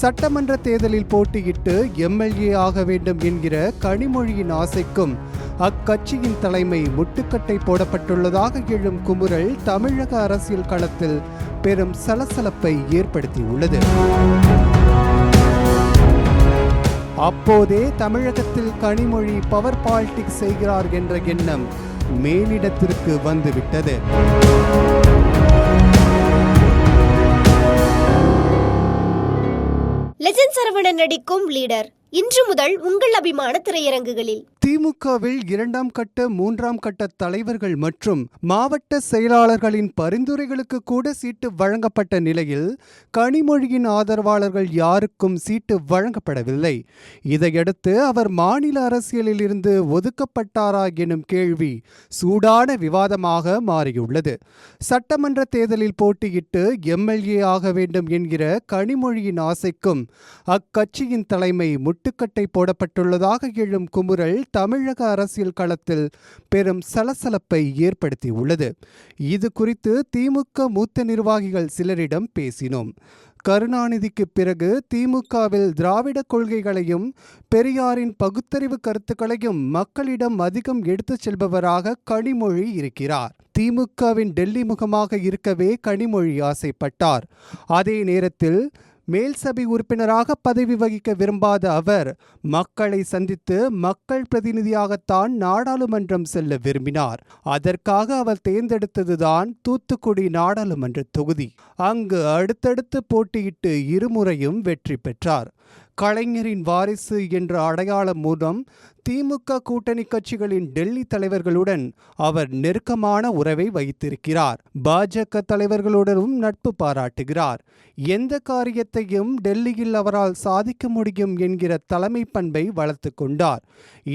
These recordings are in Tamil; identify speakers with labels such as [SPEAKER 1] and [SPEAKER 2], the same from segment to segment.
[SPEAKER 1] சட்டமன்ற தேர்தலில் போட்டியிட்டு எம்எல்ஏ ஆக வேண்டும் என்கிற கனிமொழியின் ஆசைக்கும் அக்கட்சியின் தலைமை முட்டுக்கட்டை போடப்பட்டுள்ளதாக எழும் குமுறல் தமிழக அரசியல் களத்தில் பெரும் சலசலப்பை ஏற்படுத்தியுள்ளது. அப்போதே தமிழகத்தில் கனிமொழி பவர் பாலிடிக்ஸ் செய்கிறார் என்ற எண்ணம் மேலிடத்திற்கு வந்துவிட்டது.
[SPEAKER 2] லெஜண்ட் சரவணன் நடிக்கும் லீடர் இன்று முதல் உங்கள் அபிமான திரையரங்குகளில்.
[SPEAKER 1] திமுகவில் 2ஆம் கட்ட 3ஆம் கட்ட தலைவர்கள் மற்றும் மாவட்ட செயலாளர்களின் பரிந்துரைகளுக்கு கூட சீட்டு வழங்கப்பட்ட நிலையில் கனிமொழியின் ஆதரவாளர்கள் யாருக்கும் சீட்டு வழங்கப்படவில்லை. இதையடுத்து அவர் மாநில அரசியலில் இருந்து ஒதுக்கப்பட்டாரா எனும் கேள்வி சூடான விவாதமாக மாறியுள்ளது. சட்டமன்ற தேர்தலில் போட்டியிட்டு எம்எல்ஏ ஆக வேண்டும் என்கிற கனிமொழியின் ஆசைக்கும் அக்கட்சியின் தலைமை முட்டுக்கட்டை போடப்பட்டுள்ளதாக எழும் குமுறல் தமிழக அரசியல் களத்தில் பெரும் சலசலப்பை ஏற்படுத்தியுள்ளது. இது குறித்து திமுக மூத்த நிர்வாகிகள் சிலரிடம் பேசினோம். கருணாநிதிக்கு பிறகு திமுகவில் திராவிட கொள்கைகளையும் பெரியாரின் பகுத்தறிவு கருத்துக்களையும் மக்களிடம் அதிகம் எடுத்துச் செல்பவராக கனிமொழி இருக்கிறார். திமுகவின் டெல்லி முகமாக இருக்கவே கனிமொழி ஆசைப்பட்டார். அதே நேரத்தில் மேல் சபை உறுப்பினராக பதவி வகிக்க விரும்பாத அவர் மக்களை சந்தித்து மக்கள் பிரதிநிதியாகத்தான் நாடாளுமன்றம் செல்ல விரும்பினார். அதற்காக அவர் தேர்ந்தெடுத்ததுதான் தூத்துக்குடி நாடாளுமன்ற தொகுதி. அங்கு அடுத்தடுத்து போட்டியிட்டு இருமுறையும் வெற்றி பெற்றார். கலைஞரின் வாரிசு என்ற அடையாளம் மூலம் திமுக கூட்டணி கட்சிகளின் டெல்லி தலைவர்களுடன் அவர் நெருக்கமான உறவை வைத்திருக்கிறார். பாஜக தலைவர்களுடனும் நட்பு பாராட்டுகிறார். எந்த காரியத்தையும் டெல்லியில் அவரால் சாதிக்க முடியும் என்கிற தலைமை பண்பை வளர்த்து கொண்டார்.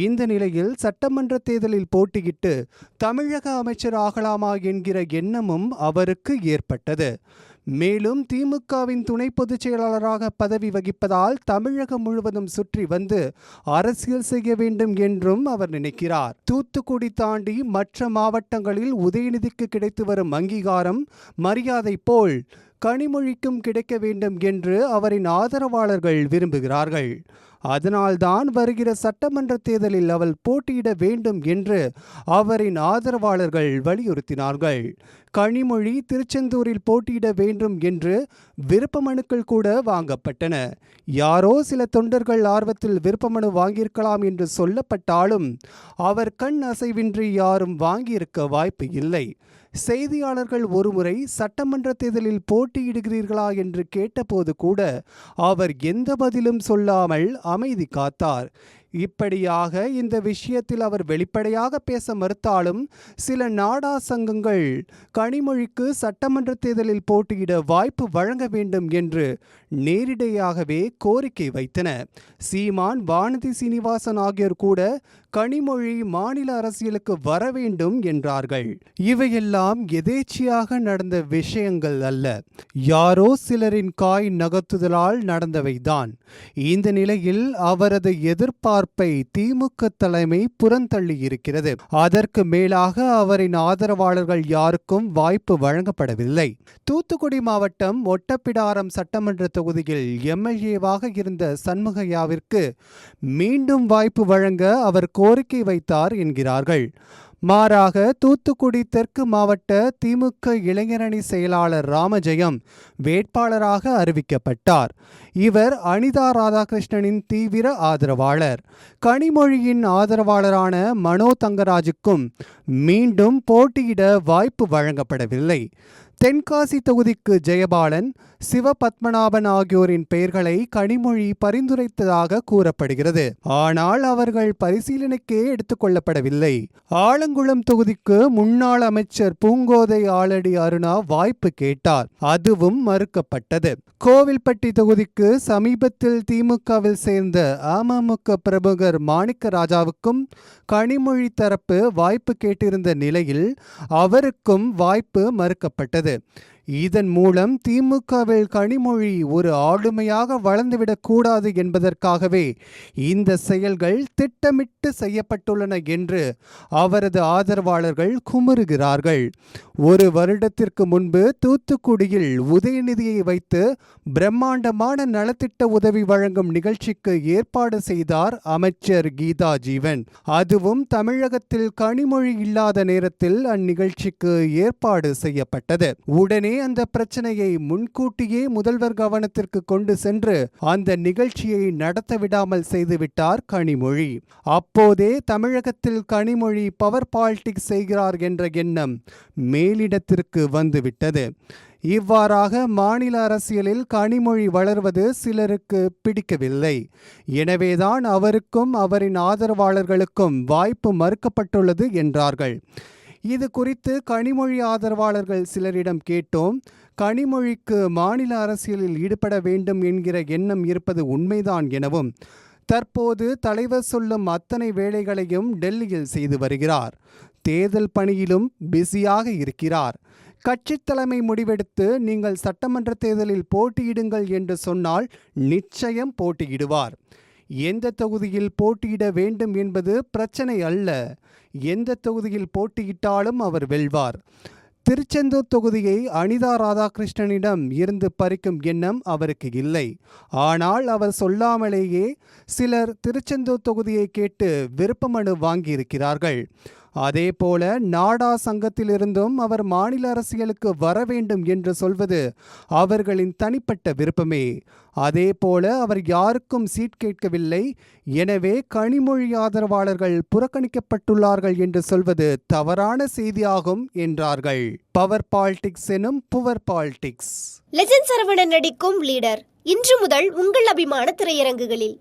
[SPEAKER 1] இந்த நிலையில் சட்டமன்ற தேர்தலில் போட்டியிட்டு தமிழக அமைச்சர் ஆகலாமா என்கிற எண்ணமும் அவருக்கு ஏற்பட்டது. மேலும் திமுகவின் துணை பொதுச் செயலாளராக பதவி வகிப்பதால் தமிழகம் முழுவதும் சுற்றி வந்து அரசியல் செய்ய வேண்டும் என்றும் அவர் நினைக்கிறார். தூத்துக்குடி தாண்டி மற்ற மாவட்டங்களில் உதயநிதிக்கு கிடைத்து வரும் அங்கீகாரம், மரியாதை போல் கனிமொழிக்கும் கிடைக்க வேண்டும் என்று அவரின் ஆதரவாளர்கள் விரும்புகிறார்கள். அதனால்தான் வருகிற சட்டமன்ற தேர்தலில் அவள் போட்டியிட வேண்டும் என்று அவரின் ஆதரவாளர்கள் வலியுறுத்தினார்கள். கனிமொழி திருச்செந்தூரில் போட்டியிட வேண்டும் என்று விருப்ப மனுக்கள் கூட வாங்கப்பட்டன. யாரோ சில தொண்டர்கள் ஆர்வத்தில் விருப்ப மனு வாங்கியிருக்கலாம் என்று சொல்லப்பட்டாலும் அவர் கண் அசைவின்றி யாரும் வாங்கியிருக்க வாய்ப்பு இல்லை. செய்தியாளர்கள் ஒருமுறை சட்டமன்ற தேர்தலில் போட்டியிடுகிறீர்களா என்று கேட்டபோது கூட அவர் எந்த பதிலும் சொல்லாமல் அமைதி காத்தார். இப்படியாக இந்த விஷயத்தில் அவர் வெளிப்படையாக பேச மறுத்தாலும் சில நாடா சங்கங்கள் கனிமொழிக்கு சட்டமன்ற தேர்தலில் போட்டியிட வாய்ப்பு வழங்க வேண்டும் என்று நேரிடையாகவே கோரிக்கை வைத்தன. சீமான், வானதி சீனிவாசன் ஆகியோர் கூட கனிமொழி மாநில அரசியலுக்கு வர வேண்டும் என்றார்கள். இவையெல்லாம் எதேச்சியாக நடந்த விஷயங்கள் அல்ல, யாரோ சிலரின் காய் நகர்த்துதலால் நடந்தவைதான். இந்த நிலையில் அவரது எதிர்பார்ப்பை திமுக தலைமை புறந்தள்ளி இருக்கிறது. அதற்கு மேலாக அவரின் ஆதரவாளர்கள் யாருக்கும் வாய்ப்பு வழங்கப்படவில்லை. தூத்துக்குடி மாவட்டம் ஒட்டப்பிடாரம் சட்டமன்ற தொகுதியில் எம்எல்ஏவாக இருந்த சண்முகையாவிற்கு மீண்டும் வாய்ப்பு வழங்க அவர் கோரிக்கை வைத்தார் என்கிறார்கள். மாறாக தூத்துக்குடி தெற்கு மாவட்ட திமுக இளைஞரணி செயலாளர் ராமஜெயம் வேட்பாளராக அறிவிக்கப்பட்டார். இவர் அனிதா ராதாகிருஷ்ணனின் தீவிர ஆதரவாளர். கனிமொழியின் ஆதரவாளரான மனோ தங்கராஜுக்கும் மீண்டும் போட்டியிட வாய்ப்பு வழங்கப்படவில்லை. தென்காசி தொகுதிக்கு ஜெயபாலன், சிவபத்மநாபன் ஆகியோரின் பெயர்களை கனிமொழி பரிந்துரைத்ததாக கூறப்படுகிறது. ஆனால் அவர்கள் பரிசீலனைக்கே எடுத்துக்கொள்ளப்படவில்லை. ஆலங்குளம் தொகுதிக்கு முன்னாள் அமைச்சர் பூங்கோதை ஆலடி அருணா வாய்ப்பு கேட்டார். அதுவும் மறுக்கப்பட்டது. கோவில்பட்டி தொகுதிக்கு சமீபத்தில் திமுகவில் சேர்ந்த அமமுக பிரமுகர் மாணிக்க ராஜாவுக்கும் கனிமொழி தரப்பு வாய்ப்பு கேட்டிருந்த நிலையில் அவருக்கும் வாய்ப்பு மறுக்கப்பட்டது. இதன் மூலம் திமுகவில் கனிமொழி ஒரு ஆளுமையாக வளர்ந்துவிடக் கூடாது என்பதற்காகவே இந்த செயல்கள் திட்டமிட்டு செய்யப்பட்டுள்ளன என்று அவரது ஆதரவாளர்கள் குமுறுகிறார்கள். ஒரு வருடத்திற்கு முன்பு தூத்துக்குடியில் உதயநிதியை வைத்து பிரம்மாண்டமான நலத்திட்ட உதவி வழங்கும் நிகழ்ச்சிக்கு ஏற்பாடு செய்தார் அமைச்சர் கீதா ஜீவன். அதுவும் தமிழகத்தில் கனிமொழி இல்லாத நேரத்தில் அந்நிகழ்ச்சிக்கு ஏற்பாடு செய்யப்பட்டது. உடனே அந்த பிரச்சனையை முன்கூட்டியே முதல்வர் கவனத்திற்கு கொண்டு சென்று அந்த நிகழ்ச்சியை நடத்த விடாமல் செய்துவிட்டார் கனிமொழி. அப்போதே தமிழகத்தில் கனிமொழி பவர் பாலிடிக்ஸ் செய்கிறார் என்ற எண்ணம் மேலிடத்திற்கு வந்துவிட்டது. இவ்வாறாக மாநில அரசியலில் கனிமொழி வளர்வது சிலருக்கு பிடிக்கவில்லை. எனவேதான் அவருக்கும் அவரின் ஆதரவாளர்களுக்கும் வாய்ப்பு மறுக்கப்பட்டுள்ளது என்றார்கள். இது குறித்து கனிமொழி ஆதரவாளர்கள் சிலரிடம் கேட்டோம். கனிமொழிக்கு மாநில அரசியலில் ஈடுபட வேண்டும் என்கிற எண்ணம் இருப்பது உண்மைதான் எனவும், தற்போது தலைவர் சொல்லும் அத்தனை வேலைகளையும் டெல்லியில் செய்து வருகிறார். தேர்தல் பணியிலும் பிஸியாக இருக்கிறார். கட்சி தலைமை முடிவெடுத்து நீங்கள் சட்டமன்ற தேர்தலில் போட்டியிடுங்கள் என்று சொன்னால் நிச்சயம் போட்டியிடுவார். எந்த தொகுதியில் போட்டியிட வேண்டும் என்பது பிரச்சனை அல்ல. எந்த தொகுதியில் போட்டியிட்டாலும் அவர் வெல்வார். திருச்செந்தூர் தொகுதியை அனிதா ராதாகிருஷ்ணனிடம் இருந்து பறிக்கும் எண்ணம் அவருக்கு இல்லை. ஆனால் அவர் சொல்லாமலேயே சிலர் திருச்செந்தூர் தொகுதியை கேட்டு விருப்ப மனு வாங்கியிருக்கிறார்கள். அதேபோல நாடா சங்கத்திலிருந்தும் அவர் மாநில அரசியலுக்கு வர வேண்டும் என்று சொல்வது அவர்களின் தனிப்பட்ட விருப்பமே. அதேபோல அவர் யாருக்கும் சீட் கேட்கவில்லை. எனவே கனிமொழி ஆதரவாளர்கள் புறக்கணிக்கப்பட்டுள்ளார்கள் என்று சொல்வது தவறான செய்தியாகும் என்றார்கள். பவர் பாலிடிக்ஸ் எனும் புவர் பாலிடிக்ஸ்.
[SPEAKER 2] லெஜண்ட் சரவணன் நடிக்கும் லீடர் இன்று முதல் உங்கள் அபிமான திரையரங்குகளில்.